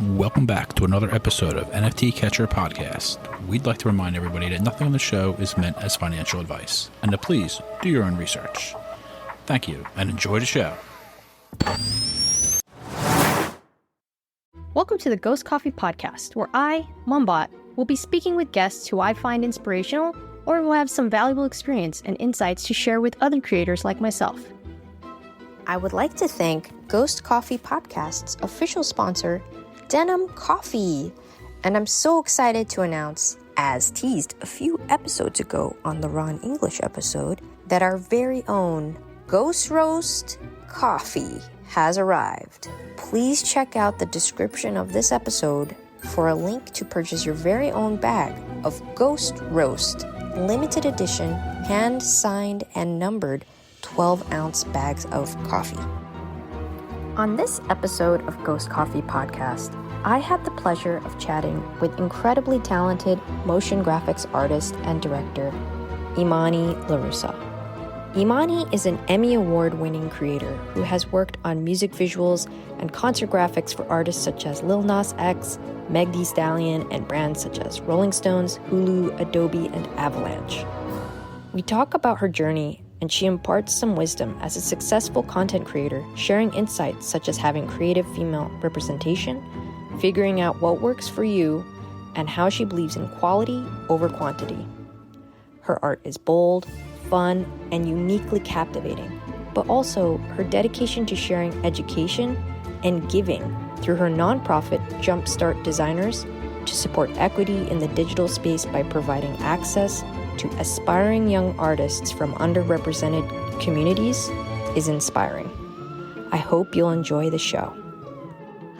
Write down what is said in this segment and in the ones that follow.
Welcome back to another episode of NFT Catcher Podcast. We'd like to remind everybody that nothing on the show is meant as financial advice, and to please do your own research. Thank you, and enjoy the show. Welcome to the Ghost Coffee Podcast, where I, MUMBOT, will be speaking with guests who I find inspirational or who have some valuable experience and insights to share with other creators like myself. I would like to thank Ghost Coffee Podcast's official sponsor, Denim Coffee. And I'm so excited to announce, as teased a few episodes ago on the Ron English episode, that our very own Ghost Roast Coffee has arrived. Please check out the description of this episode for a link to purchase your very own bag of Ghost Roast limited edition, hand-signed and numbered 12-ounce bags of coffee. On this episode of Ghost Coffee Podcast, I had the pleasure of chatting with incredibly talented motion graphics artist and director, Emonee LaRussa. Emonee is an Emmy Award-winning creator who has worked on music visuals and concert graphics for artists such as Lil Nas X, Meg Thee Stallion, and brands such as Rolling Stones, Hulu, Adobe, and Avalanche. We talk about her journey, and she imparts some wisdom as a successful content creator, sharing insights such as having creative female representation, figuring out what works for you, and how she believes in quality over quantity. Her art is bold, fun, and uniquely captivating, but also her dedication to sharing education and giving through her nonprofit Jumpstart Designers to support equity in the digital space by providing access to aspiring young artists from underrepresented communities is inspiring. I hope you'll enjoy the show.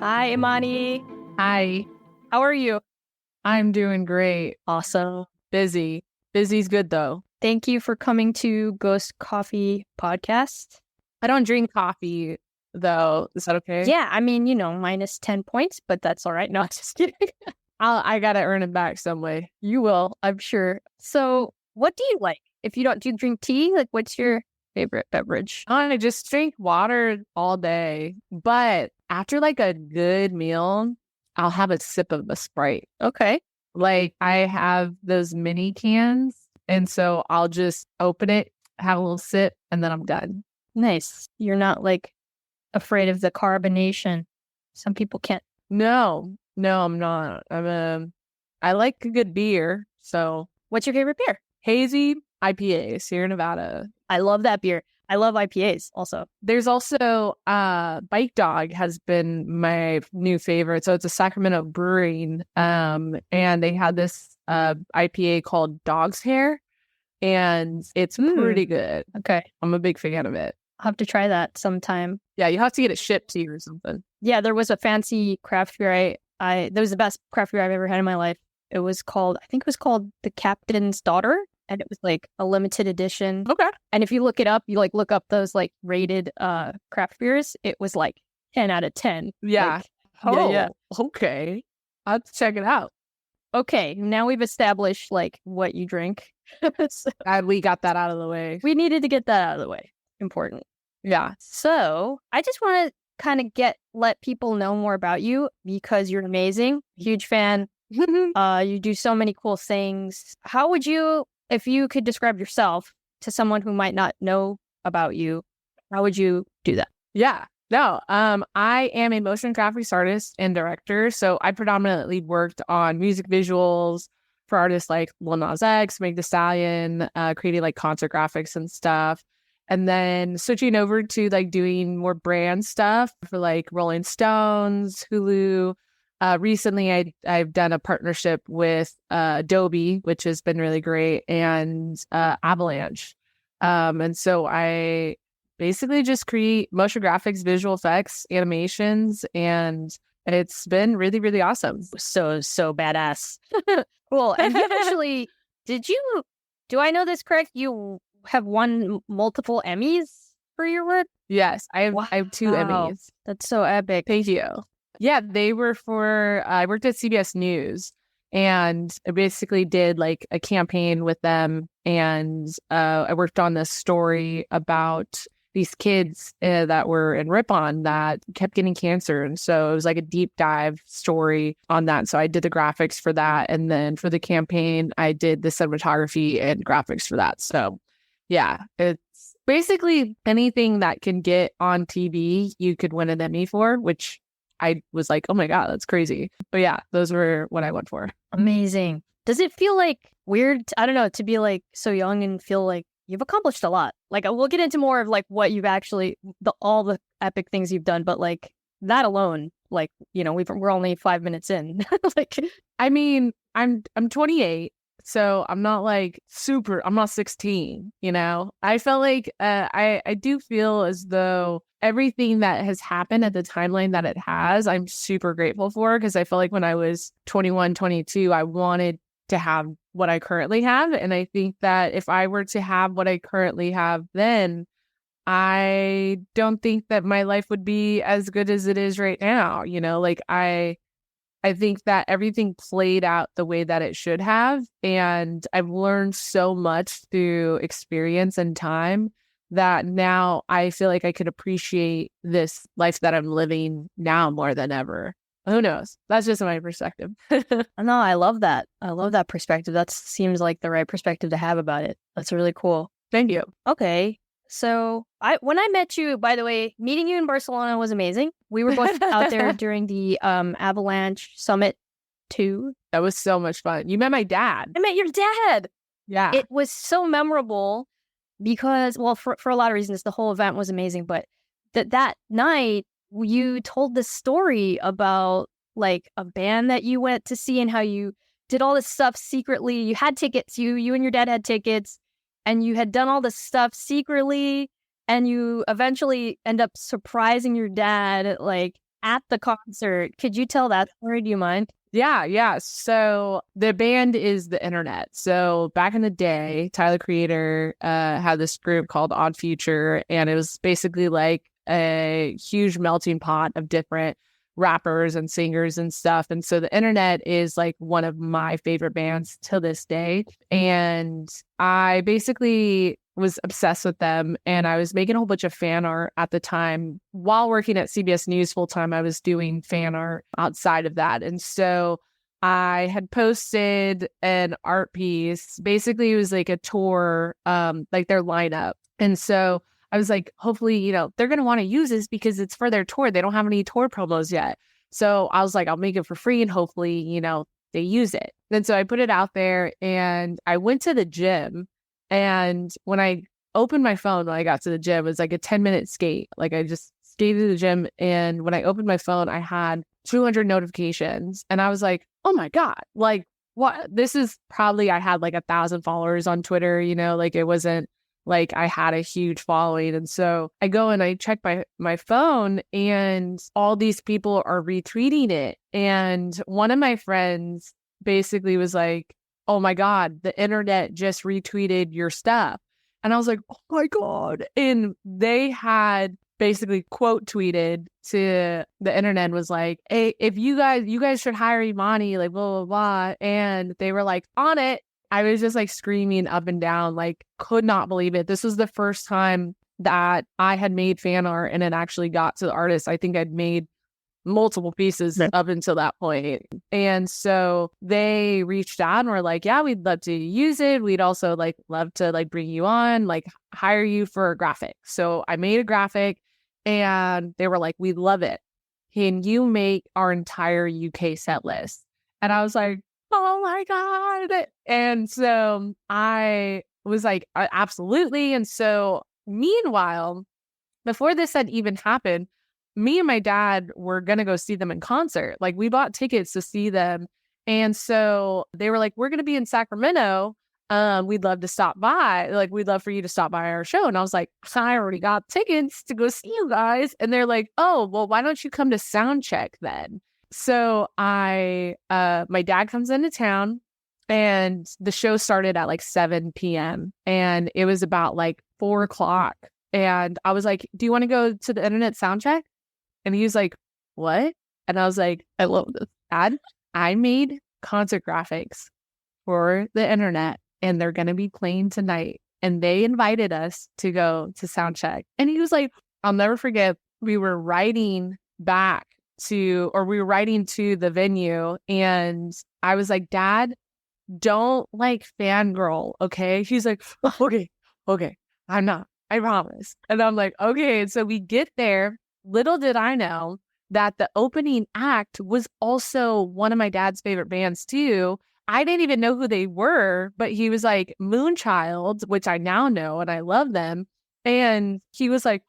Hi, Emonee. Hi. How are you? I'm doing great. Awesome. Busy. Busy's good though. Thank you for coming to Ghost Coffee Podcast. I don't drink coffee though. Is that okay? Yeah, I mean, minus 10 points, but that's all right. No, just kidding. I gotta earn it back some way. You will, I'm sure. So what do you like? If you don't, do you drink tea? Like, what's your favorite beverage? I just drink water all day. But after like a good meal, I'll have a sip of a Sprite. Okay. Like I have those mini cans. And so I'll just open it, have a little sip, and then I'm done. Nice. You're not like afraid of the carbonation. Some people can't. No, I'm not. I like a good beer. So What's your favorite beer? hazy IPAs here in Nevada. I love that beer. I love IPAs also. There's also Bike Dog has been my new favorite. So it's a Sacramento brewing. And they had this IPA called Dog's Hair. And it's pretty good. Okay. I'm a big fan of it. I'll have to try that sometime. Yeah, you have to get it shipped to you or something. Yeah, there was a fancy craft beer. That was the best craft beer I've ever had in my life. I think it was called The Captain's Daughter. And it was like a limited edition. Okay. And if you look it up, you like look up those like rated craft beers. It was like 10 out of 10. Yeah. Like, Yeah. Okay. I'll have to check it out. Okay. Now we've established like what you drink. So And we got that out of the way. we needed to get that out of the way. Important. Yeah. So I just want to kind of let people know more about you because you're amazing. Huge fan. You do so many cool things. How would you, if you could describe yourself to someone who might not know about you, how would you do that? Yeah. No, I am a motion graphics artist and director. So I predominantly worked on music visuals for artists like Lil Nas X, Meg Thee Stallion, creating like concert graphics and stuff. And then switching over to like doing more brand stuff for like Rolling Stones, Hulu. Recently, I've done a partnership with Adobe, which has been really great, and Avalanche. And so I basically just create motion graphics, visual effects, animations, and it's been really, really awesome. So badass. Cool. And you actually, do I know this correct? You have won multiple Emmys for your work? Yes, I have 2 Emmys. That's so epic. Thank you. Yeah, they were I worked at CBS News, and I basically did like a campaign with them, and I worked on this story about these kids that were in Ripon that kept getting cancer. And so it was like a deep dive story on that. So I did the graphics for that. And then for the campaign, I did the cinematography and graphics for that. So yeah, it's basically anything that can get on TV, you could win an Emmy for, which I was like, oh my God, that's crazy. But yeah, those were what I went for. Amazing. Does it feel like weird, I don't know, to be like so young and feel like you've accomplished a lot? Like we'll get into more of like what you've actually, all the epic things you've done, but like that alone, like, you know, we're only 5 minutes in. Like, I mean, I'm 28. So I'm not like I'm not 16, you know? I felt like I do feel as though everything that has happened at the timeline that it has, I'm super grateful for, because I felt like when I was 21, 22, I wanted to have what I currently have. And I think that if I were to have what I currently have then, I don't think that my life would be as good as it is right now. You know, like I think that everything played out the way that it should have. And I've learned so much through experience and time that now I feel like I could appreciate this life that I'm living now more than ever. Who knows? That's just my perspective. no, I love that. I love that perspective. That seems like the right perspective to have about it. That's really cool. Thank you. Okay. So when I met you, by the way, meeting you in Barcelona was amazing. We were both out there during the Avalanche Summit 2. That was so much fun. You met my dad. I met your dad. Yeah. It was so memorable because, well, for a lot of reasons, the whole event was amazing. But that night, you told the story about like a band that you went to see and how you did all this stuff secretly. You had tickets. You and your dad had tickets. And you had done all this stuff secretly, and you eventually end up surprising your dad, like, at the concert. Could you tell that story? Do you mind? Yeah. So the band is the Internet. So back in the day, Tyler Creator had this group called Odd Future, and it was basically like a huge melting pot of different rappers and singers and stuff. And so the Internet is like one of my favorite bands to this day. And I basically was obsessed with them, and I was making a whole bunch of fan art at the time. While working at CBS News full time, I was doing fan art outside of that. And so I had posted an art piece. Basically, it was like a tour, like their lineup. And so I was like, hopefully, you know, they're going to want to use this because it's for their tour. They don't have any tour promos yet. So I was like, I'll make it for free and hopefully, you know, they use it. And so I put it out there, and I went to the gym. And when I opened my phone, when I got to the gym, it was like a 10-minute skate. Like I just skated to the gym. And when I opened my phone, I had 200 notifications. And I was like, oh my God, like what? This is probably, I had like 1,000 followers on Twitter, you know, like it wasn't like I had a huge following. And so I go and I check my phone, and all these people are retweeting it. And one of my friends basically was like, oh my God, the Internet just retweeted your stuff. And I was like, oh my God. And they had basically quote tweeted to the Internet, was like, hey, if you guys should hire Em0nee, like blah, blah, blah. And they were like, on it. I was just like screaming up and down, like could not believe it. This was the first time that I had made fan art and it actually got to the artist. I think I'd made multiple pieces up until that point. And so they reached out and were like, yeah, we'd love to use it. We'd also like love to like bring you on, like hire you for a graphic. So I made a graphic, and they were like, we love it. Can you make our entire UK set list? And I was like, oh my God. And so I was like, absolutely. And so meanwhile, before this had even happened, me and my dad were going to go see them in concert. Like we bought tickets to see them. And so they were like, we're going to be in Sacramento. We'd love to stop by. Like, we'd love for you to stop by our show. And I was like, I already got tickets to go see you guys. And they're like, oh, well, why don't you come to sound check then? So my dad comes into town, and the show started at like 7 p.m. and it was about like 4 o'clock. And I was like, do you want to go to the Internet sound check? And he was like, what? And I was like, I love this, Dad. I made concert graphics for the Internet, and they're going to be playing tonight. and they invited us to go to sound check. And he was like, I'll never forget, we were riding to the venue, and I was like, Dad, don't like fangirl, okay? He's like, okay, I'm not, I promise. And I'm like, okay. And so we get there. Little did I know that the opening act was also one of my dad's favorite bands too. I didn't even know who they were, but he was like Moonchild, which I now know and I love them. And he was like,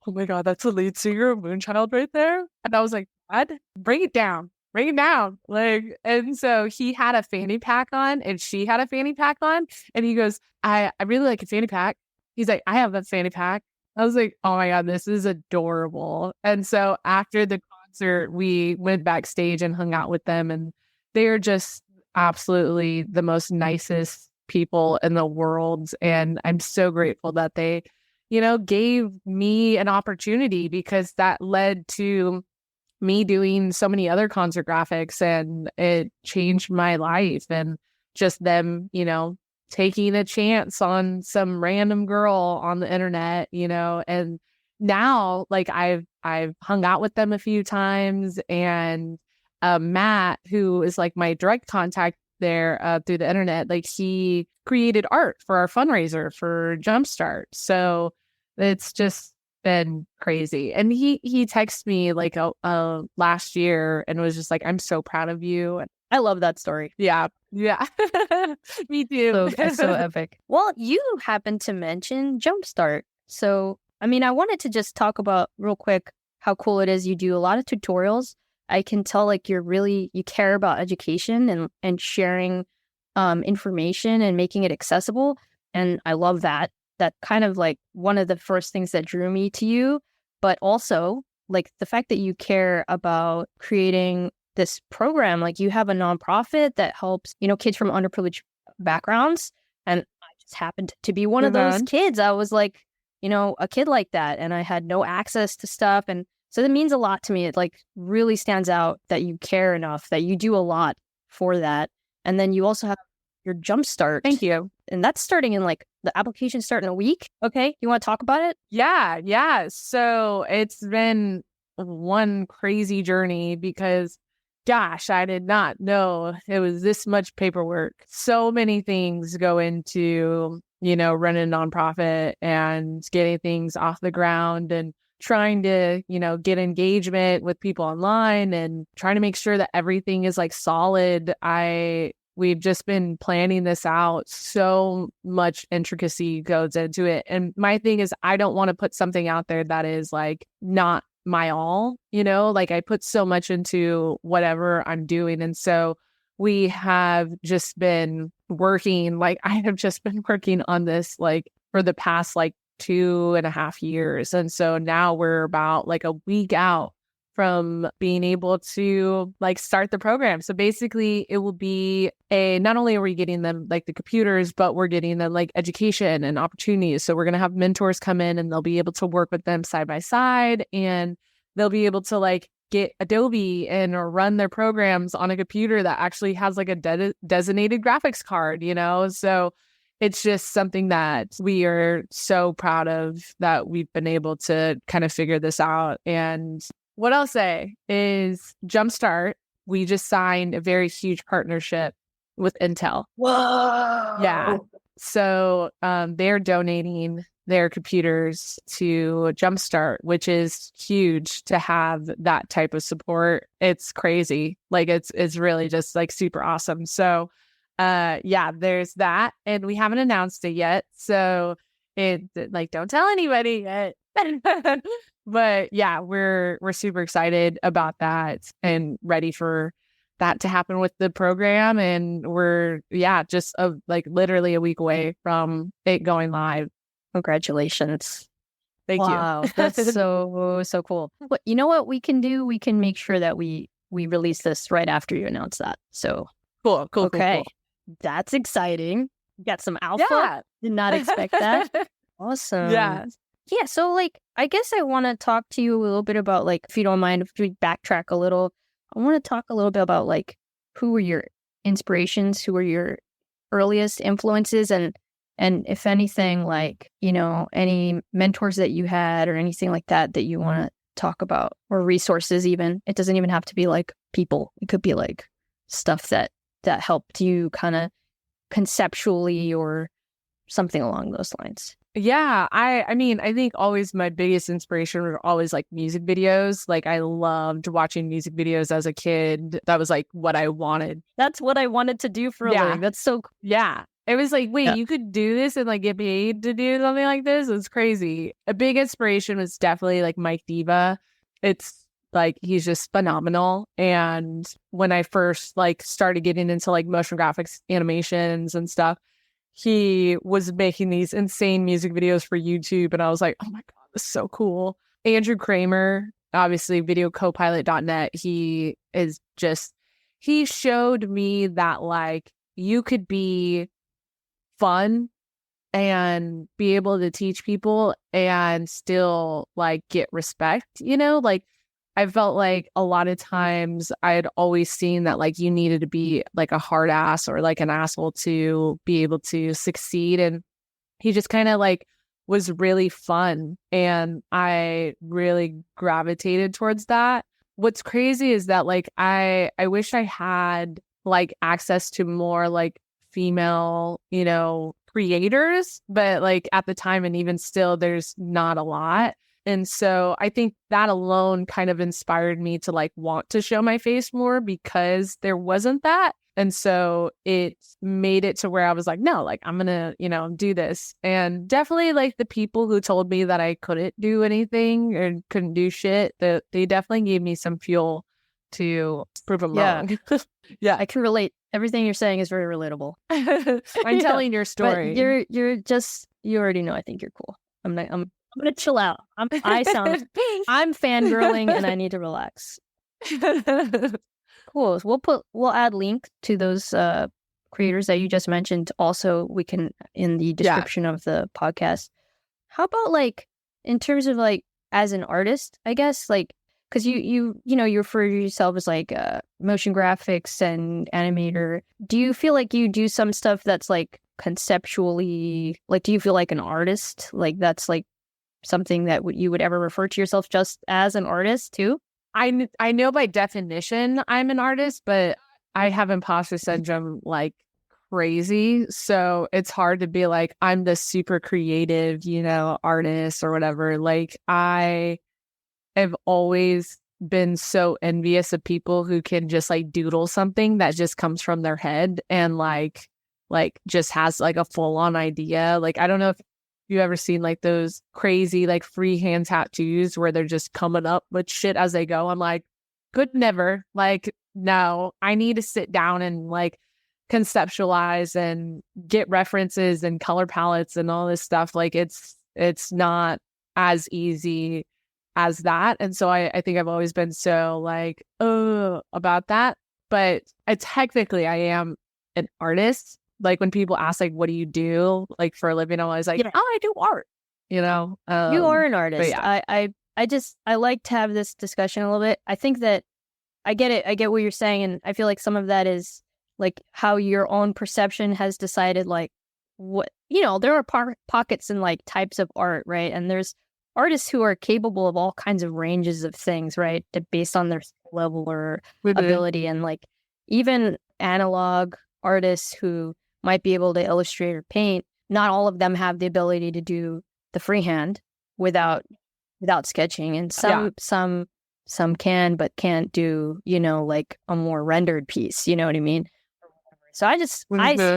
oh my God, that's the lead singer of Moonchild right there. And I was like, what? Bring it down. Like, and so he had a fanny pack on and she had a fanny pack on. And he goes, I really like a fanny pack. He's like, I have a fanny pack. I was like, oh my God, this is adorable. And so after the concert, we went backstage and hung out with them. And they're just absolutely the most nicest people in the world. And I'm so grateful that they, gave me an opportunity, because that led to me doing so many other concert graphics, and it changed my life. And just them, taking a chance on some random girl on the internet, and now like I've hung out with them a few times, and Matt, who is like my direct contact there through the internet, like he created art for our fundraiser for Jumpstart. So it's just been crazy. And he texted me like last year and was just like, I'm so proud of you. And I love that story. yeah. Me too. It's so epic. Well, you happened to mention Jumpstart. So, I mean, I wanted to just talk about real quick how cool it is. You do a lot of tutorials. I can tell like you care about education and sharing information and making it accessible. And I love that. That kind of like one of the first things that drew me to you, but also like the fact that you care about creating this program. Like you have a nonprofit that helps, kids from underprivileged backgrounds. And I just happened to be one of those kids. I was like, a kid like that. And I had no access to stuff. And so that means a lot to me. It like really stands out that you care enough, that you do a lot for that. And then you also have your Jumpstart. Thank you. And that's starting in like the application start in a week. Okay. You want to talk about it? Yeah. So it's been one crazy journey because gosh, I did not know it was this much paperwork. So many things go into, running a nonprofit and getting things off the ground and trying to, get engagement with people online and trying to make sure that everything is like solid. We've just been planning this out. So much intricacy goes into it. And my thing is, I don't want to put something out there that is like not my all, like I put so much into whatever I'm doing. And so we have just been working, like I have just been working on this like for the past like 2.5 years. And so now we're about like a week out from being able to like start the program. So basically it will be not only are we getting them like the computers, but we're getting them like education and opportunities. So we're going to have mentors come in and they'll be able to work with them side by side, and they'll be able to like get Adobe and or run their programs on a computer that actually has like a designated graphics card, So it's just something that we are so proud of, that we've been able to kind of figure this out. And what I'll say is Jumpstart, we just signed a very huge partnership with Intel. Whoa. Yeah. So they're donating their computers to Jumpstart, which is huge to have that type of support. It's crazy. Like it's really just like super awesome. So there's that. And we haven't announced it yet. So don't tell anybody yet. But yeah, we're super excited about that and ready for that to happen with the program. And we're just like literally a week away from it going live. Congratulations. Thank you. That's so cool. But you know what we can do? We can make sure that we release this right after you announce that. So cool. Okay. Cool. That's exciting. Got some alpha. Yeah. Did not expect that. Awesome. Yeah. Yeah, so like I guess I want to talk to you a little bit about like, if you don't mind, if we backtrack a little, I want to talk a little bit about like who were your inspirations, who were your earliest influences, and And if anything, like, any mentors that you had or anything like that you want to talk about, or resources even. It doesn't even have to be like people. It could be like stuff that helped you kind of conceptually or something along those lines. Yeah, I mean, I think always my biggest inspiration were always like music videos. Like I loved watching music videos as a kid. That was like what I wanted. That's what I wanted to do for a living. That's so cool. Yeah. It was like, wait, you could do this and like get paid to do something like this? It's crazy. A big inspiration was definitely like Mike Diva. It's like he's just phenomenal. And when I first like started getting into like motion graphics, animations and stuff, he was making these insane music videos for YouTube. And I was like, oh my God, this is so cool. Andrew Kramer, obviously videocopilot.net. He showed me that like you could be fun and be able to teach people and still like get respect, like I felt like a lot of times I had always seen that like you needed to be like a hard ass or like an asshole to be able to succeed. And he just kind of like was really fun. And I really gravitated towards that. What's crazy is that like I wish I had like access to more like female, creators, but like at the time and even still, there's not a lot. And so I think that alone kind of inspired me to like want to show my face more because there wasn't that. And so it made it to where I was like, no, like I'm gonna, do this. And definitely like the people who told me that I couldn't do anything or couldn't do shit, that they definitely gave me some fuel to prove them wrong. Yeah, I can relate. Everything you're saying is very relatable. I'm telling your story. But you already know I think you're cool. I'm gonna chill out. I'm fangirling and I need to relax. Cool. We'll add link to those creators that you just mentioned. Also, we can in the description of the podcast. How about like in terms of like as an artist, I guess, like because you refer to yourself as like motion graphics and animator. Do you feel like you do some stuff that's like conceptually, like, do you feel like an artist? Like that's like something that you would ever refer to yourself just as an artist too? I know by definition I'm an artist, but I have imposter syndrome like crazy. So it's hard to be like, I'm the super creative, artist or whatever. Like I have always been so envious of people who can just like doodle something that just comes from their head and like just has like a full on idea. Like, I don't know if you ever seen like those crazy like freehand tattoos where they're just coming up with shit as they go. I'm like, could never. Like, no, I need to sit down and like conceptualize and get references and color palettes and all this stuff. Like it's not as easy as that. And so I think I've always been so like, about that. But technically I am an artist. Like when people ask like, what do you do like for a living? I'm always like, oh, I do art, you are an artist. Yeah. I like to have this discussion a little bit. I think that I get it. I get what you're saying. And I feel like some of that is like how your own perception has decided like what, there are pockets and like types of art, right? And there's artists who are capable of all kinds of ranges of things, right? Based on their level or ability. And like even analog artists who might be able to illustrate or paint, not all of them have the ability to do the freehand without sketching. And some can, but can't do, like a more rendered piece, you know what I mean? So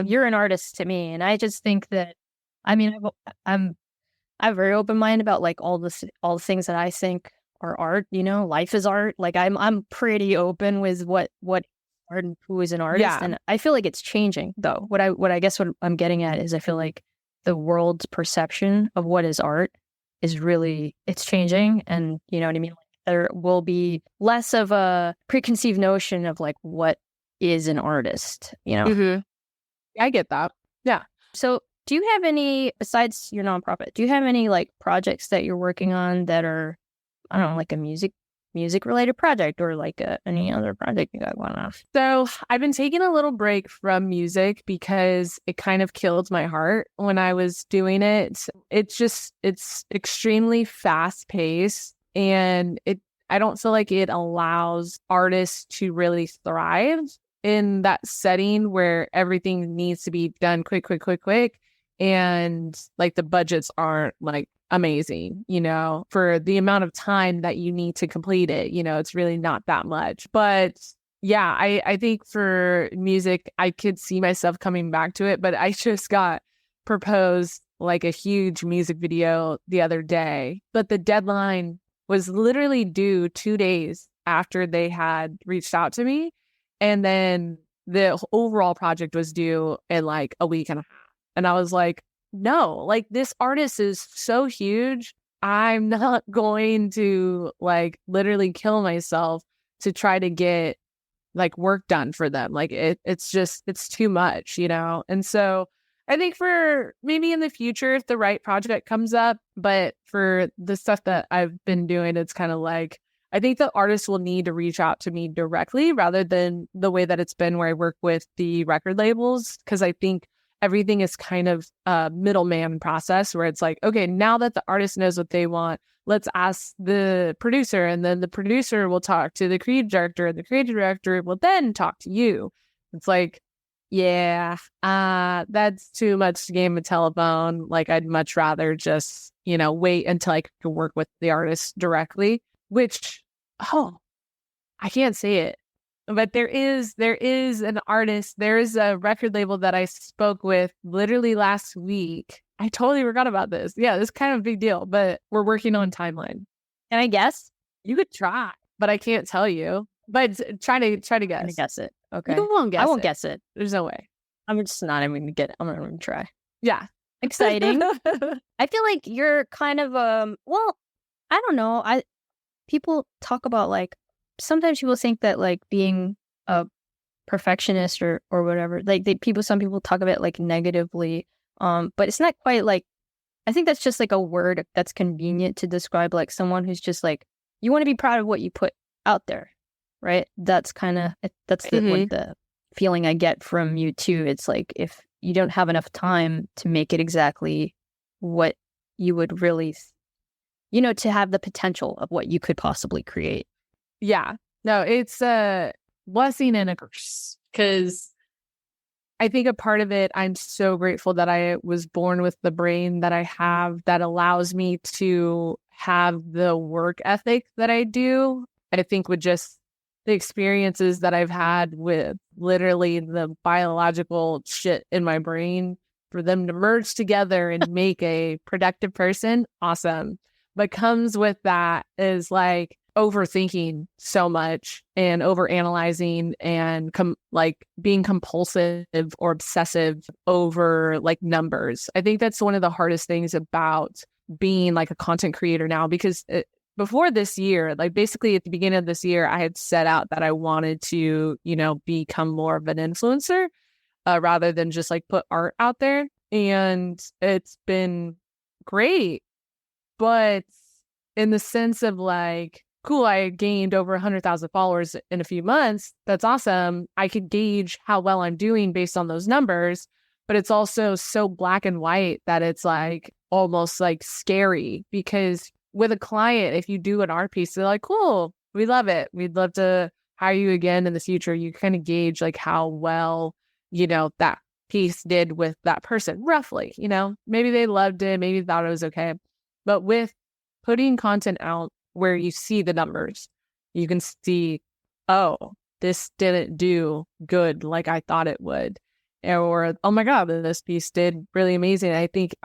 you're an artist to me. And I just think that, I mean, I'm very open minded about like all the things that I think are art. Life is art. Like I'm pretty open with what art and who is an artist, and I feel like it's changing though. What I'm getting at is I feel like the world's perception of what is art is really it's changing, and you know what I mean. Like, there will be less of a preconceived notion of like what is an artist. I get that. Yeah. So do you have any, besides your nonprofit, do you have any like projects that you're working on that are, I don't know, like a music music related project or like any other project you got going on? So I've been taking a little break from music because it kind of killed my heart when I was doing it. It's extremely fast paced, and I don't feel like it allows artists to really thrive in that setting where everything needs to be done quick. And like the budgets aren't like amazing, for the amount of time that you need to complete it. It's really not that much. But yeah, I think for music, I could see myself coming back to it. But I just got proposed like a huge music video the other day. But the deadline was literally due 2 days after they had reached out to me. And then the overall project was due in like a week and a half. And I was like, no, like this artist is so huge. I'm not going to like literally kill myself to try to get like work done for them. Like it's too much, And so I think for maybe in the future, if the right project comes up, but for the stuff that I've been doing, it's kind of like, I think the artist will need to reach out to me directly rather than the way that it's been where I work with the record labels. Cause I think everything is kind of a middleman process where it's like, okay, now that the artist knows what they want, let's ask the producer, and then the producer will talk to the creative director, and the creative director will then talk to you. It's like, yeah, that's too much game of telephone. Like I'd much rather just, wait until I can work with the artist directly, which, I can't say it. But there is an artist, there is a record label that I spoke with literally last week. I totally forgot about this. Yeah, this is kind of a big deal, but we're working on timeline. Can I guess? You could try, but I can't tell you. But try to guess. I'm gonna guess it. Okay. You won't guess I won't guess it. There's no way. I'm just not even gonna get it. I'm not even gonna try. Yeah. Exciting. I feel like you're kind of well, I don't know. People talk about like sometimes people think that like being a perfectionist or whatever, like some people talk about it like negatively, but it's not quite like, I think that's just like a word that's convenient to describe like someone who's just like, you want to be proud of what you put out there, right? That's kind of what the feeling I get from you too. It's like if you don't have enough time to make it exactly what you would really, to have the potential of what you could possibly create. Yeah. No, it's a blessing and a curse, because I think a part of it, I'm so grateful that I was born with the brain that I have that allows me to have the work ethic that I do. I think with just the experiences that I've had with literally the biological shit in my brain, for them to merge together and make a productive person, awesome. But comes with that is like overthinking so much and overanalyzing and being compulsive or obsessive over like numbers. I think that's one of the hardest things about being like a content creator now, because before this year, like basically at the beginning of this year, I had set out that I wanted to, become more of an influencer rather than just like put art out there. And it's been great. But in the sense of like, cool, I gained over 100,000 followers in a few months. That's awesome. I could gauge how well I'm doing based on those numbers. But it's also so black and white that it's like almost like scary, because with a client, if you do an art piece, they're like, cool, we love it. We'd love to hire you again in the future. You kind of gauge like how well, that piece did with that person, roughly, maybe they loved it, maybe thought it was okay. But with putting content out where you see the numbers, you can see, oh, this didn't do good like I thought it would. Or, oh my God, this piece did really amazing. I think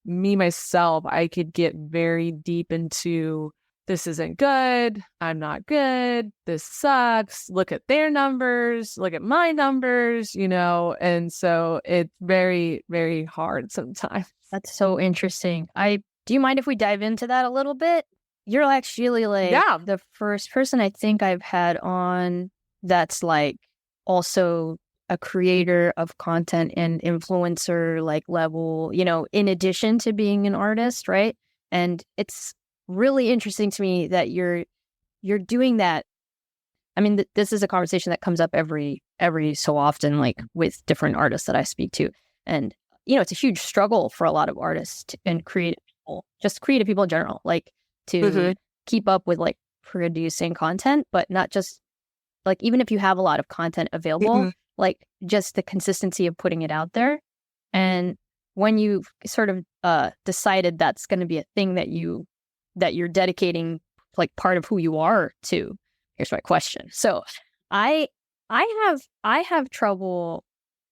myself, I could get very deep into, this isn't good, I'm not good, this sucks, look at their numbers, look at my numbers, and so it's very, very hard sometimes. That's so interesting. Do you mind if we dive into that a little bit? You're actually like the first person I think I've had on that's like also a creator of content and influencer like level, in addition to being an artist, right? And it's really interesting to me that you're you're doing that. I mean, this is a conversation that comes up every so often, like with different artists that I speak to. And, it's a huge struggle for a lot of artists and creative people, just creative people in general, like to keep up with like producing content, but not just like, even if you have a lot of content available, like just the consistency of putting it out there. And when you've sort of decided that's going to be a thing that you're dedicating like part of who you are to, here's my question. So I have trouble.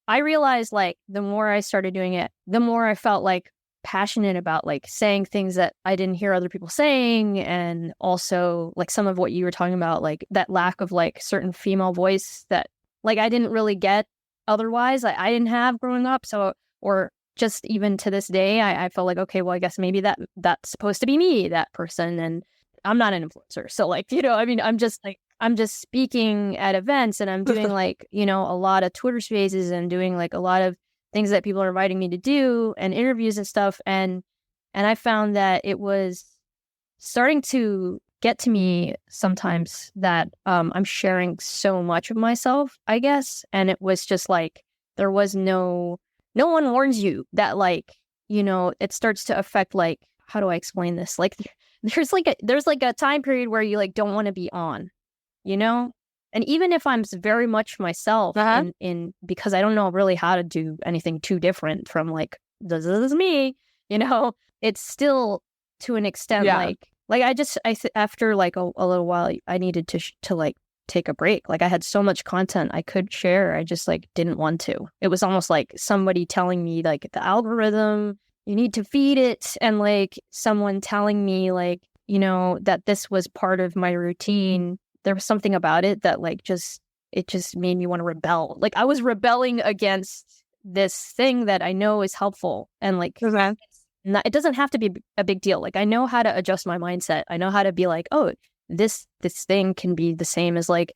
I realized like the more I started doing it, the more I felt like passionate about like saying things that I didn't hear other people saying. And also like some of what you were talking about, like that lack of like certain female voice that like I didn't really get otherwise. I didn't have growing up. So, or just even to this day, I felt like, okay, well, I guess maybe that's supposed to be me, that person. And I'm not an influencer. So like, I mean, I'm just speaking at events and I'm doing like, a lot of Twitter spaces and doing like a lot of things that people are inviting me to do and interviews and stuff. And I found that it was starting to get to me sometimes that I'm sharing so much of myself, I guess. And it was just like, there was no one warns you that like, it starts to affect like, how do I explain this? Like there's like a time period where you like don't want to be on, and even if I'm very much myself in because I don't know really how to do anything too different from like, this is me, it's still to an extent like after like a little while, I needed to like take a break. Like I had so much content I could share. I just like didn't want to. It was almost like somebody telling me like the algorithm, you need to feed it. And like someone telling me like, that this was part of my routine. There was something about it that like it just made me want to rebel. Like I was rebelling against this thing that I know is helpful. And like, it doesn't have to be a big deal. Like I know how to adjust my mindset. I know how to be like, oh, this thing can be the same as like,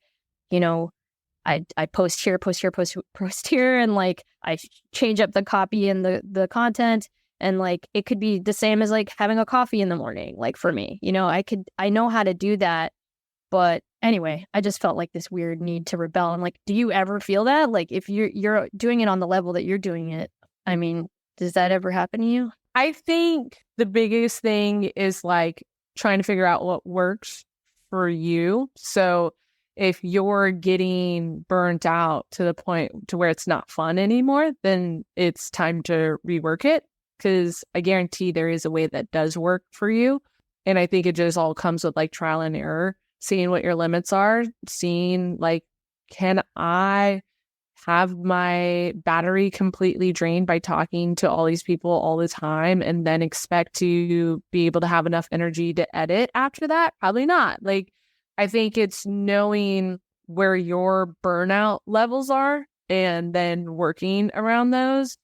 I post here, post here, and like I change up the copy and the content, and like it could be the same as like having a coffee in the morning. Like for me, I know how to do that. But anyway, I just felt like this weird need to rebel. And like, do you ever feel that? Like if you're doing it on the level that you're doing it, I mean, does that ever happen to you? I think the biggest thing is like trying to figure out what works for you. So if you're getting burnt out to the point to where it's not fun anymore, then it's time to rework it, because I guarantee there is a way that does work for you. And I think it just all comes with like trial and error, seeing what your limits are, seeing like, can I have my battery completely drained by talking to all these people all the time and then expect to be able to have enough energy to edit after that? Probably not. Like, I think it's knowing where your burnout levels are and then working around those.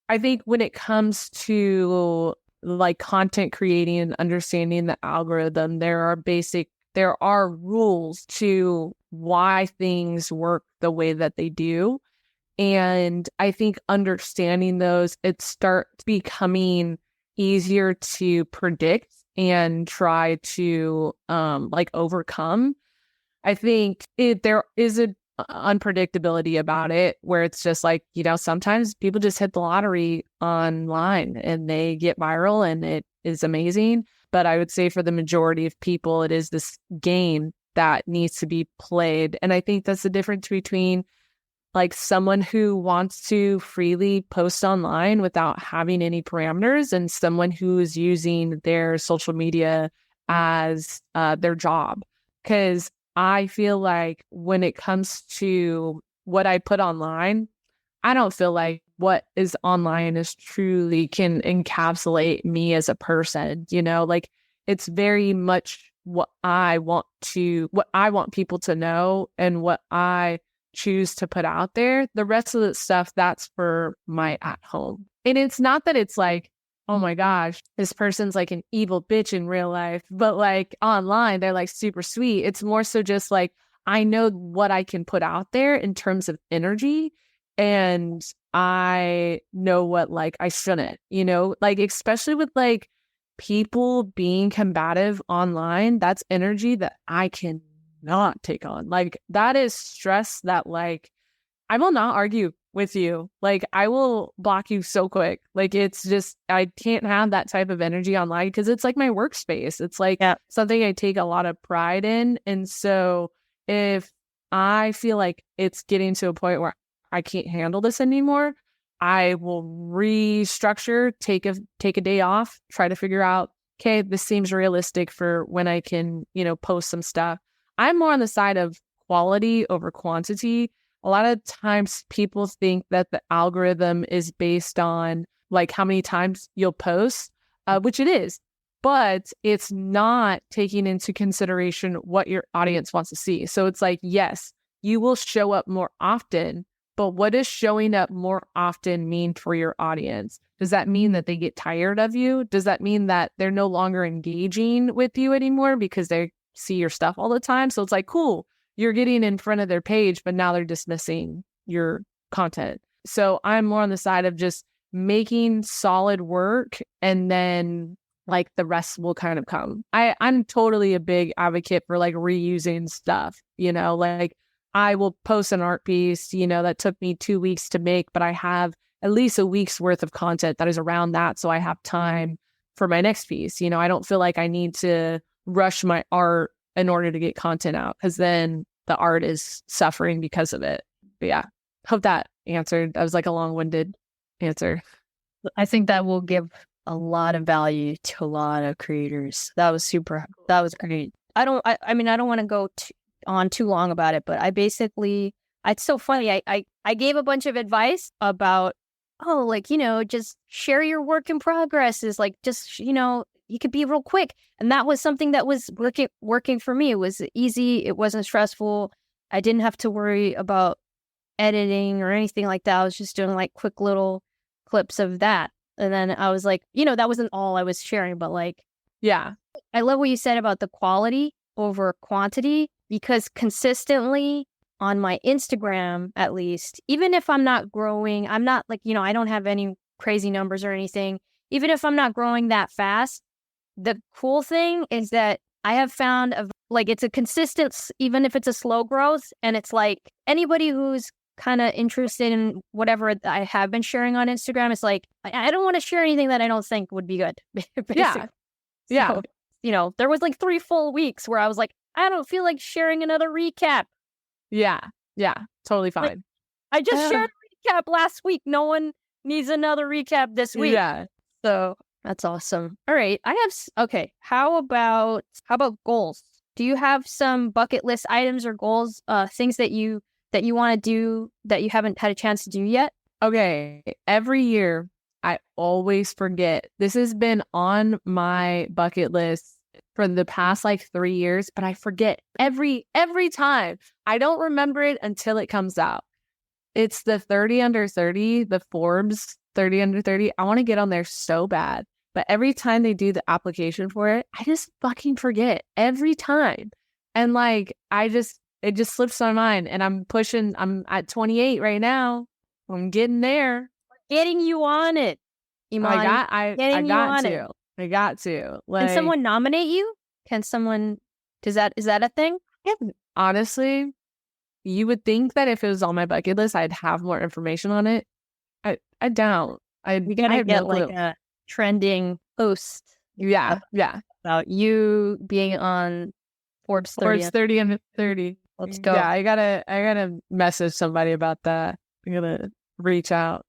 I think when it comes to like content creating and understanding the algorithm, there are rules to why things work the way that they do. And I think understanding those, it starts becoming easier to predict and try to like overcome. I think there is an unpredictability about it where it's just like, sometimes people just hit the lottery online and they get viral and it is amazing. But I would say for the majority of people, it is this game that needs to be played. And I think that's the difference between like someone who wants to freely post online without having any parameters and someone who is using their social media as their job. Because I feel like when it comes to what I put online, I don't feel like what is online is truly can encapsulate me as a person, like it's very much what I want people to know and what I choose to put out there. The rest of the stuff, that's for my at home. And it's not that it's like, oh my gosh, this person's like an evil bitch in real life, but like online, they're like super sweet. It's more so just like, I know what I can put out there in terms of energy. And I know what like I shouldn't, like especially with like people being combative online, that's energy that I cannot take on. Like, that is stress that, like, I will not argue with you. Like, I will block you so quick. Like, it's just, I can't have that type of energy online because it's like my workspace. It's like something I take a lot of pride in. And so if I feel like it's getting to a point where I can't handle this anymore, I will restructure, take a day off, try to figure out, okay, this seems realistic for when I can, post some stuff. I'm more on the side of quality over quantity. A lot of times people think that the algorithm is based on like how many times you'll post, which it is, but it's not taking into consideration what your audience wants to see. So it's like, yes, you will show up more often, but what does showing up more often mean for your audience? Does that mean that they get tired of you? Does that mean that they're no longer engaging with you anymore because they see your stuff all the time? So it's like, cool, you're getting in front of their page, but now they're dismissing your content. So I'm more on the side of just making solid work, and then like the rest will kind of come. I'm totally a big advocate for like reusing stuff, like I will post an art piece, that took me 2 weeks to make, but I have at least a week's worth of content that is around that. So I have time for my next piece. I don't feel like I need to rush my art in order to get content out, because then the art is suffering because of it. But yeah, hope that answered. That was like a long-winded answer. I think that will give a lot of value to a lot of creators. That was great. I don't want to go on too long about it, but it's so funny. I gave a bunch of advice about, just share your work in progress is like, just, you could be real quick. And that was something that was working for me. It was easy. It wasn't stressful. I didn't have to worry about editing or anything like that. I was just doing like quick little clips of that. And then I was like, that wasn't all I was sharing, but like, yeah, I love what you said about the quality over quantity, because consistently on my Instagram, at least, even if I'm not growing, I'm not like, I don't have any crazy numbers or anything. Even if I'm not growing that fast, the cool thing is that I have found it's a consistent, even if it's a slow growth, and it's like anybody who's kind of interested in whatever I have been sharing on Instagram, it's like, I don't want to share anything that I don't think would be good. Yeah. Yeah. So, there was like 3 full weeks where I was like, I don't feel like sharing another recap. Yeah. Yeah. Totally fine. Like, I just shared a recap last week. No one needs another recap this week. Yeah. So that's awesome. All right. Okay. How about goals? Do you have some bucket list items or goals, things that you want to do that you haven't had a chance to do yet? Okay. Every year, I always forget. This has been on my bucket list for the past like 3 years, but I forget every time. I don't remember it until it comes out. It's the 30 under 30, the Forbes 30 under 30. I want to get on there so bad, but every time they do the application for it, I just fucking forget every time. And like, it just slips my mind, and I'm at 28 right now. I'm getting there. Getting you on it. Em0n, I got to. Like, can someone nominate you? Is that a thing? Honestly, you would think that if it was on my bucket list, I'd have more information on it. I don't. We gotta get like a trending post. Yeah. About you being on Forbes 30 under 30. Let's go. Yeah, I gotta message somebody about that. I'm gonna reach out.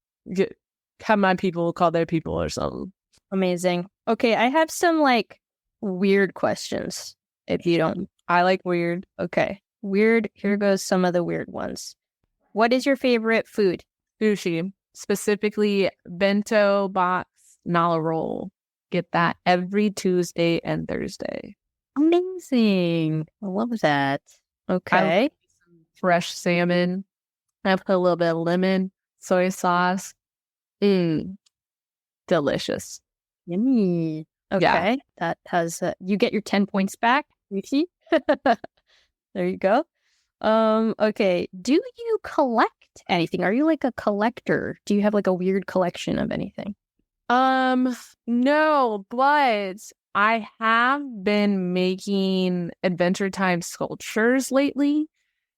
Have my people call their people or something. Amazing. Okay, I have some like weird questions. If you don't, I like weird. Okay, weird. Here goes some of the weird ones. What is your favorite food? Sushi, specifically bento box nala roll. Get that every Tuesday and Thursday. Amazing. I love that. Okay. Fresh salmon. I put a little bit of lemon, soy sauce. Delicious. Yummy. Okay. Yeah. That has, you get your 10 points back. You see? There you go. Okay. Do you collect anything? Are you like a collector? Do you have like a weird collection of anything? No, but I have been making Adventure Time sculptures lately.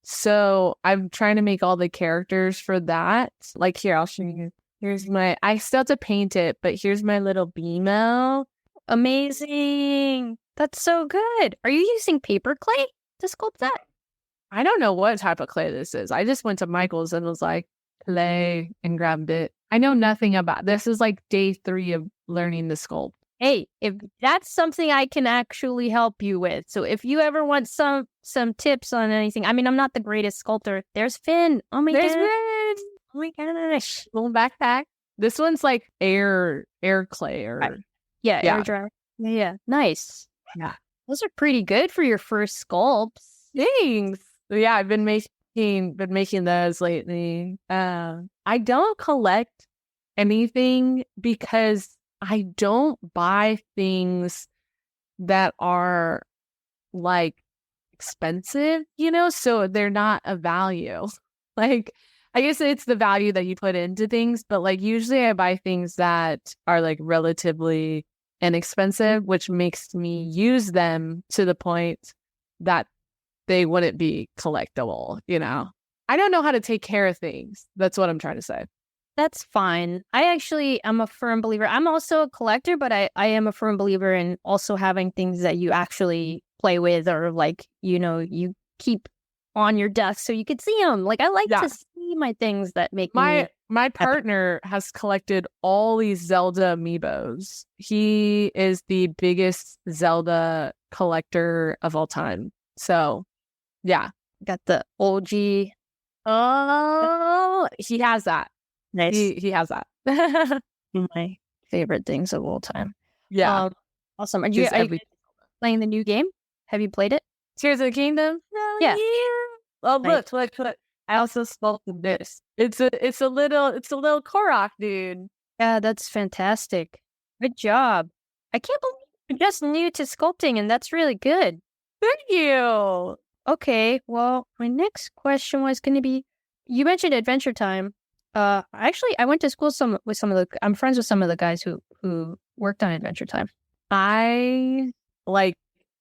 So I'm trying to make all the characters for that. Like here, I'll show you. I still have to paint it, but here's my little BMO. Amazing. That's so good. Are you using paper clay to sculpt that? I don't know what type of clay this is. I just went to Michael's and was like, clay, and grabbed it. I know nothing about this. Is like day 3 of learning the sculpt. Hey, if that's something I can actually help you with. So if you ever want some tips on anything, I mean, I'm not the greatest sculptor. There's Finn. Oh my There's god. Finn. Oh my gosh. Little backpack. This one's like air clay or Yeah, air dryer. Yeah. Nice. Yeah. Those are pretty good for your first sculpts. Thanks. Yeah, I've been making those lately. I don't collect anything because I don't buy things that are like expensive, so they're not a value. Like, I guess it's the value that you put into things, but like usually I buy things that are like relatively inexpensive, which makes me use them to the point that they wouldn't be collectible, I don't know how to take care of things. That's what I'm trying to say. That's fine. I actually am a firm believer. I'm also a collector, but I am a firm believer in also having things that you actually play with or like, you keep on your desk so you could see them. Like, I like to see my things that make my partner has collected all these Zelda amiibos. He is the biggest Zelda collector of all time. So, yeah. Got the OG. Oh, he has that. Nice. He has that. My favorite things of all time. Yeah. Awesome. Are you playing the new game? Have you played it? Tears of the Kingdom? Yeah. Oh, look. I also sculpted this. It's a little Korok, dude. Yeah, that's fantastic. Good job. I can't believe you're just new to sculpting, and that's really good. Thank you. Okay, well, my next question was going to be, you mentioned Adventure Time. Actually, I went to school I'm friends with some of the guys who worked on Adventure Time. I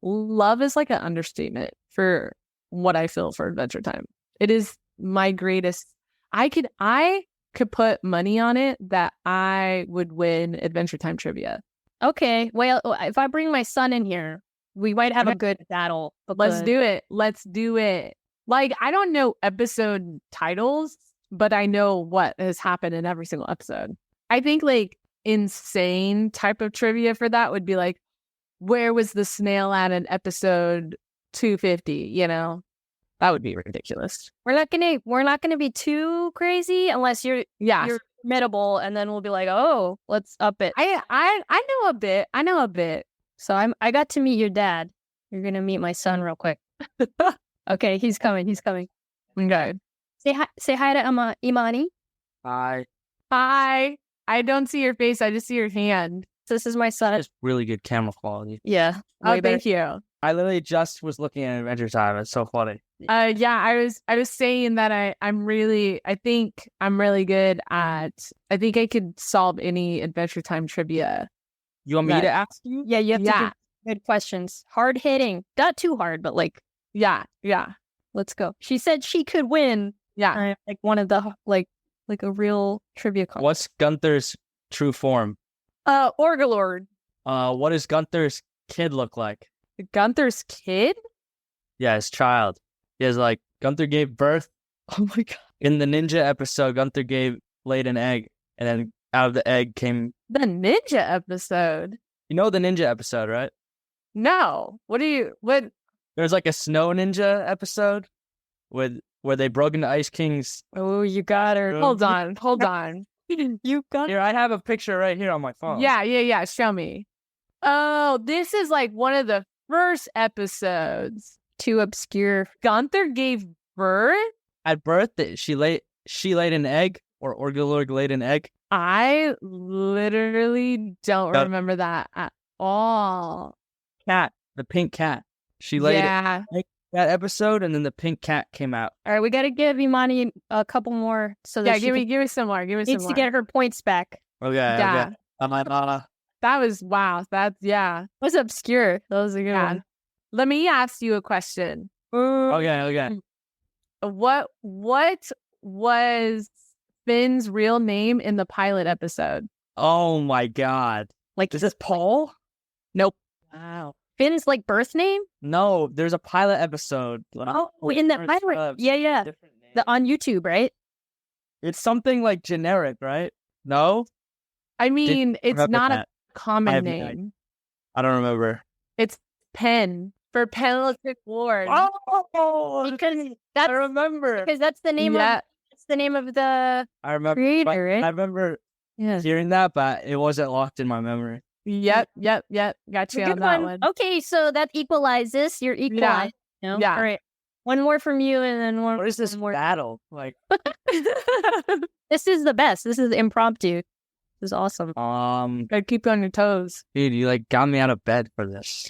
love is like an understatement for what I feel for Adventure Time. It is my greatest. I could put money on it that I would win Adventure Time trivia. Okay, well, if I bring my son in here, we might have a good battle. Let's do it. Like, I don't know episode titles, but I know what has happened in every single episode. I think like insane type of trivia for that would be like, where was the snail at in episode 250? That would be ridiculous. We're not gonna be too crazy unless you're formidable, and then we'll be like, oh, let's up it. I know a bit. So I got to meet your dad. You're gonna meet my son real quick. Okay, he's coming. Okay. Say hi to Emonee. Hi. Hi. I don't see your face. I just see your hand. This is my son. It's really good camera quality. Yeah. Oh, thank you. I literally just was looking at Adventure Time. It's so funny. Yeah, I was saying that I think I'm really good at, I think I could solve any Adventure Time trivia. You want me to ask you? Yeah, you have to do good questions. Hard hitting. Not too hard, but like. Yeah. Let's go. She said she could win. Yeah. Like one of the, like a real trivia contest. What's Gunther's true form? Orgalord. What does Gunther's kid look like? Gunther's kid? Yeah, his child. He has Gunther gave birth. Oh my god. In the ninja episode, Gunther laid an egg, and then out of the egg came... The ninja episode? You know the ninja episode, right? No. What? There's a snow ninja episode where they broke into Ice King's... Oh, you got her. Hold on. You got Here, I have a picture right here on my phone. Yeah. Show me. Oh, this is one of the first episodes. Too obscure. Gunther gave birth? At birth, she laid an egg, or Orgalorg laid an egg. I literally don't remember that at all. Cat, the pink cat. She laid that episode, and then the pink cat came out. All right, we got to give Emonee a couple more. So that give me some more. Give me some more. Needs to get her points back. Okay. That was wow. That's yeah. That was obscure. That was a good Yeah. one. Let me ask you a question. Okay. What was Finn's real name in the pilot episode? Oh my God. Like, This is Paul? Nope. Wow. Finn's like birth name? No, there's a pilot episode. Oh, in that There's, pilot. Yeah. different name. On YouTube, right? It's something like generic, right? No? I mean, it's remember not that. a common have no idea. name. I don't remember. It's Penn for Penelope Ward. Oh, Because I remember. because that's the name Yeah. of that's the name of the I remember. creator, right? I remember Yeah. hearing that, but it wasn't locked in my memory. Yep. Got you Good on that one. Okay, so that equalizes. You're equalized. No? Yeah. All right. One more from you, and then one. What is this one more. battle? Like, This is the best. This is impromptu. This is awesome. Gotta keep you on your toes. dude, you like got me out of bed for this.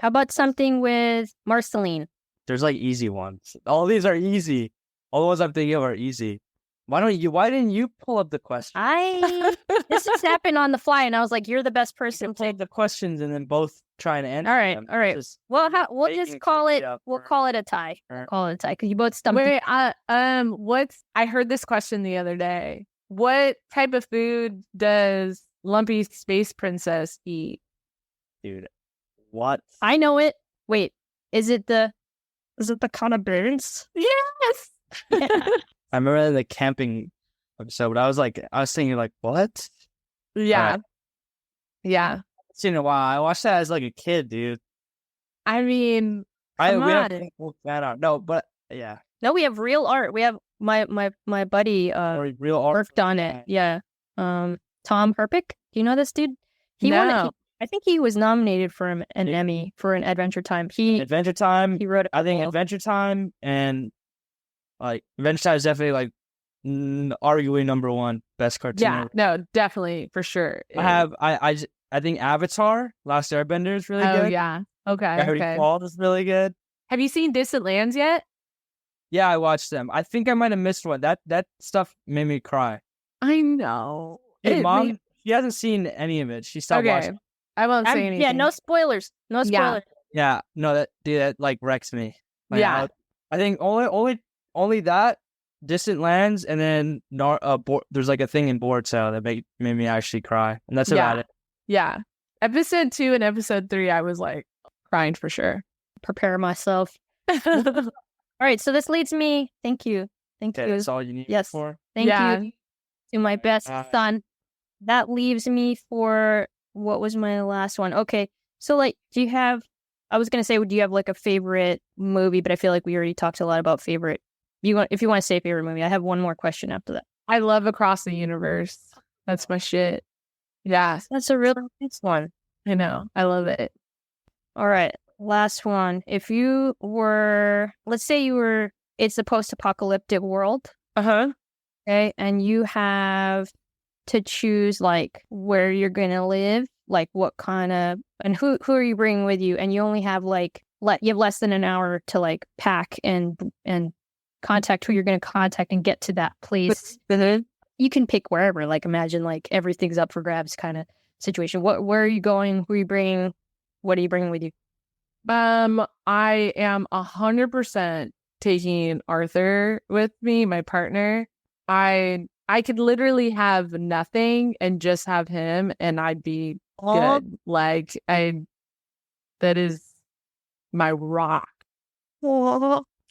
How about something with Marceline? There's like easy ones. All these are easy. All the ones I'm thinking of are easy. Why didn't you pull up the question? This just happened on the fly, and I was like, "You're the best You person." can pull up the questions and then both try and answer. All right, them. all right. Just Well, we'll making just call it. trivia We'll for- call it a tie. for- Call it a tie because you both stumped. Wait, what's I heard this question the other day. What type of food does Lumpy Space Princess eat? dude. What? I know it. Wait, is it the kind of birds? Yes. Yeah. I remember the camping episode, but I was thinking like, what? Yeah. Alright. Yeah. It's been a while. I watched that as like a kid, dude. I mean, We Come on. don't look that out. No, but yeah, No, we have real art. We have my buddy or real art. worked on it. Yeah. Tom Herpick. Do you know this dude? He won it. No. I think he was nominated for an Emmy for an Adventure Time. He Adventure Time. wrote it. I think Adventure Time and like Adventure Time is definitely like arguably number one best cartoon. yeah, ever. no, definitely for sure. I think Avatar: Last Airbender is really Oh good. yeah. Okay. Gravity Okay. Falls is really good. Have you seen Distant Lands yet? Yeah, I watched them. I think I might have missed one. That stuff made me cry. I know. Hey, It mom, made- she hasn't seen any of it. She stopped okay. watching. I won't say anything. Yeah, no spoilers. No Yeah. spoilers. Yeah, no, that like wrecks me. Like, Yeah. I think only that Distant Lands, and then there's like a thing in Boruto that made me actually cry, and that's about it. Yeah. Episode 2 and episode 3, I was like crying for sure. Prepare myself. All right, so this leads me. Thank you. Thank Okay, you. that's all you need Yes. for. Thank Yeah. you to my best son. That leaves me for what was my last one? Okay, so like, do you have? I was gonna say, do you have like a favorite movie? But I feel like we already talked a lot about favorite. If you want to say favorite movie, I have one more question after that. I love Across the Universe. That's my shit. Yeah, That's a really nice one. I know. I love it. All right, last one. If you were, let's say you were, it's a post-apocalyptic world. Uh-huh. Okay, and you have to choose like where you're gonna live, like what kind of, and who are you bringing with you, and you only have like you have less than an hour to like pack and contact who you're gonna contact and get to that place. You can pick wherever. Like imagine like everything's up for grabs kind of situation. Where are you going? Who are you bringing? What are you bringing with you? I am 100% taking Arthur with me, my partner. I could literally have nothing and just have him, and I'd be good. Like that is my rock.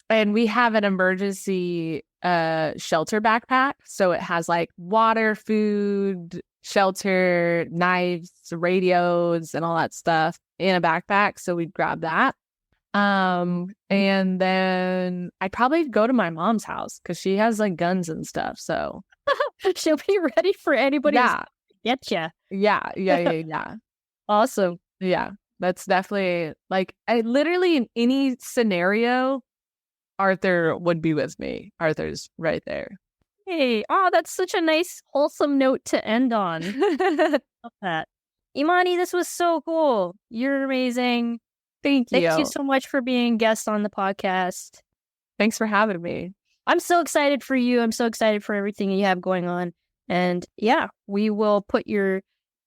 And we have an emergency shelter backpack, so it has like water, food, shelter, knives, radios, and all that stuff in a backpack. So we'd grab that. And then I'd probably go to my mom's house because she has like guns and stuff. So She'll be ready for anybody yeah, to get you. yeah. Awesome. Yeah, that's definitely like I literally in any scenario, Arthur would be with me. Arthur's right there. Hey, that's such a nice, wholesome note to end on. Love that. Em0n, this was so cool. You're amazing. Thank you. Thank you so much for being guest on the podcast. Thanks for having me. I'm so excited for you. I'm so excited for everything you have going on. And yeah, we will put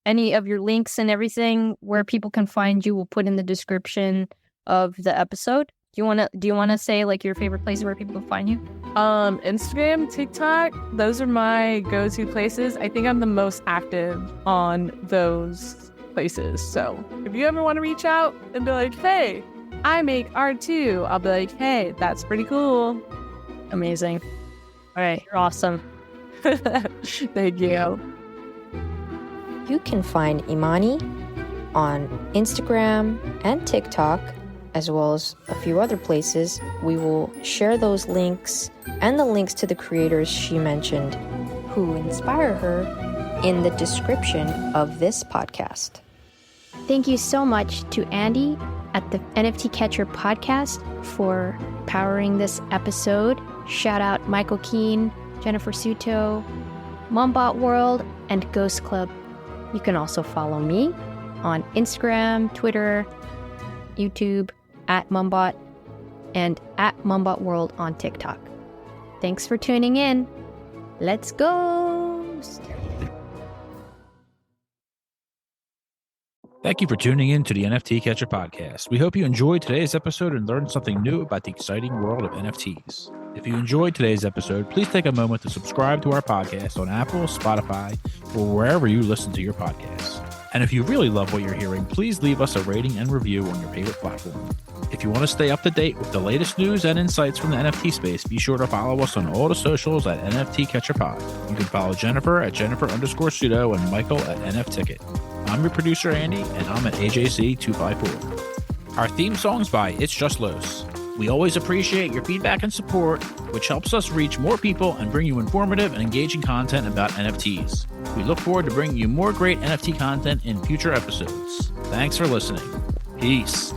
any of your links and everything where people can find you. We'll put in the description of the episode. Do you wanna say like your favorite places where people can find you? Instagram, TikTok, those are my go-to places. I think I'm the most active on those places. So if you ever want to reach out and be like, hey, I make art too, I'll be like, hey, that's pretty cool. Amazing. All right, you're awesome. Thank you. You can find Emonee on Instagram and TikTok, as well as a few other places. We will share those links and the links to the creators she mentioned who inspire her in the description of this podcast. Thank you so much to Andy at the NFT Catcher podcast for powering this episode. Shout out Michael Keane, Jennifer Suto, MUMBOT World, and Ghost Club. You can also follow me on Instagram, Twitter, YouTube, at MUMBOT, and at MUMBOT World on TikTok. Thanks for tuning in. Let's go! Thank you for tuning in to the NFT Catcher podcast. We hope you enjoyed today's episode and learned something new about the exciting world of NFTs. If you enjoyed today's episode, please take a moment to subscribe to our podcast on Apple, Spotify, or wherever you listen to your podcasts. And if you really love what you're hearing, please leave us a rating and review on your favorite platform. If you want to stay up to date with the latest news and insights from the NFT space, be sure to follow us on all the socials at NFT Catcher Pod. You can follow Jennifer at Jennifer_Pseudo and Michael at NFTicket. I'm your producer, Andy, and I'm at AJC254. Our theme song's by It's Just Los. We always appreciate your feedback and support, which helps us reach more people and bring you informative and engaging content about NFTs. We look forward to bringing you more great NFT content in future episodes. Thanks for listening. Peace.